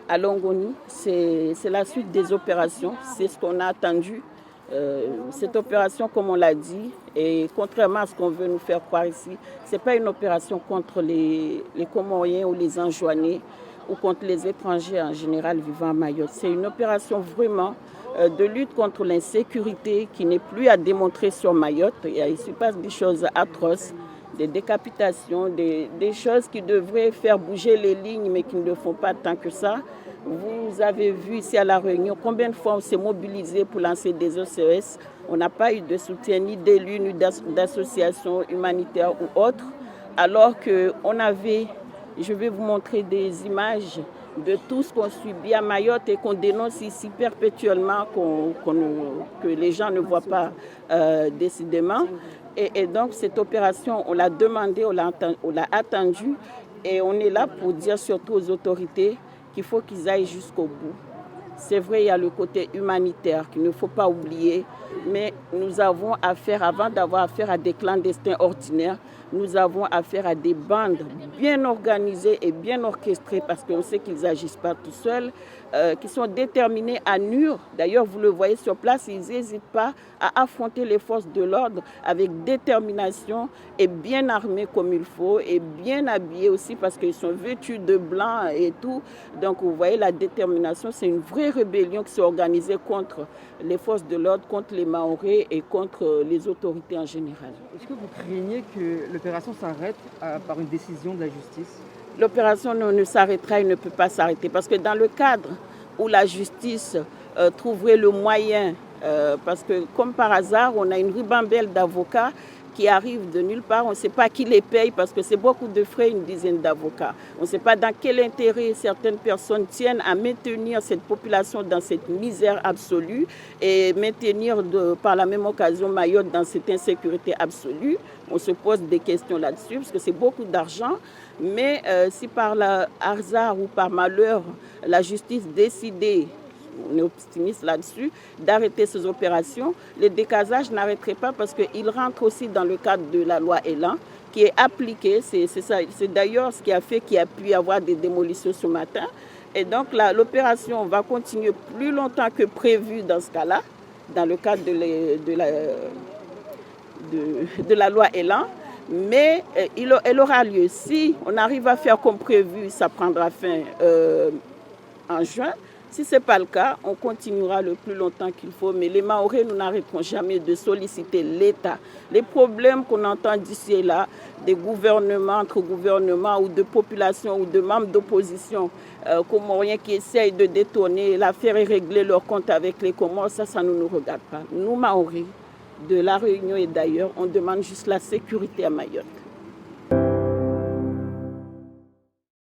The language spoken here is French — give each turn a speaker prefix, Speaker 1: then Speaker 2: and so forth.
Speaker 1: à Longoni. C'est la suite des opérations, c'est ce qu'on a attendu. Cette opération, comme on l'a dit, et contrairement à ce qu'on veut nous faire croire ici, ce n'est pas une opération contre les Comoriens ou les Anjouanais ou contre les étrangers en général vivant à Mayotte. C'est une opération vraiment de lutte contre l'insécurité qui n'est plus à démontrer sur Mayotte. Il se passe des choses atroces, des décapitations, des choses qui devraient faire bouger les lignes mais qui ne le font pas tant que ça. Vous avez vu ici à La Réunion combien de fois on s'est mobilisé pour lancer des OCS. On n'a pas eu de soutien ni d'élus, ni d'associations humanitaires ou autres. Alors qu'on avait, je vais vous montrer des images de tout ce qu'on subit à Mayotte et qu'on dénonce ici perpétuellement, que les gens ne voient pas décidément. Et donc cette opération, on l'a demandé, on l'a attendue et on est là pour dire surtout aux autorités qu'il faut qu'ils aillent jusqu'au bout. C'est vrai, il y a le côté humanitaire qu'il ne faut pas oublier, mais nous avons affaire, avant d'avoir affaire à des clandestins ordinaires, nous avons affaire à des bandes bien organisées et bien orchestrées, parce qu'on sait qu'ils n'agissent pas tout seuls, qui sont déterminés à nuire. D'ailleurs, vous le voyez sur place, ils n'hésitent pas à affronter les forces de l'ordre avec détermination et bien armés comme il faut et bien habillés aussi parce qu'ils sont vêtus de blanc et tout. Donc, vous voyez, la détermination, c'est une vraie rébellion qui s'est organisée contre les forces de l'ordre, contre les Mahorais et contre les autorités en général.
Speaker 2: Est-ce que vous craignez que l'opération s'arrête par une décision de la justice ?
Speaker 1: L'opération ne s'arrêtera et ne peut pas s'arrêter parce que dans le cadre où la justice trouverait le moyen, parce que comme par hasard, on a une ribambelle d'avocats qui arrivent de nulle part, on ne sait pas qui les paye parce que c'est beaucoup de frais, une dizaine d'avocats. On ne sait pas dans quel intérêt certaines personnes tiennent à maintenir cette population dans cette misère absolue et maintenir par la même occasion Mayotte dans cette insécurité absolue. On se pose des questions là-dessus parce que c'est beaucoup d'argent. Mais si par hasard ou par malheur, la justice décidait, on est optimiste là-dessus, d'arrêter ces opérations, le décasage n'arrêterait pas parce qu'il rentre aussi dans le cadre de la loi Elan qui est appliquée. C'est d'ailleurs ce qui a fait qu'il y a pu y avoir des démolitions ce matin. Et donc l'opération va continuer plus longtemps que prévu dans ce cas-là, dans le cadre de la loi Elan. Mais elle aura lieu. Si on arrive à faire comme prévu, ça prendra fin en juin. Si ce n'est pas le cas, on continuera le plus longtemps qu'il faut. Mais les Mahorais, nous n'arrêterons jamais de solliciter l'État. Les problèmes qu'on entend d'ici et là, des gouvernements, entre gouvernements ou de populations ou de membres d'opposition comoriens qui essayent de détourner l'affaire et régler leur compte avec les Comores, ça ne nous regarde pas. Nous, Mahorais, de La Réunion et d'ailleurs, on demande juste la sécurité à Mayotte.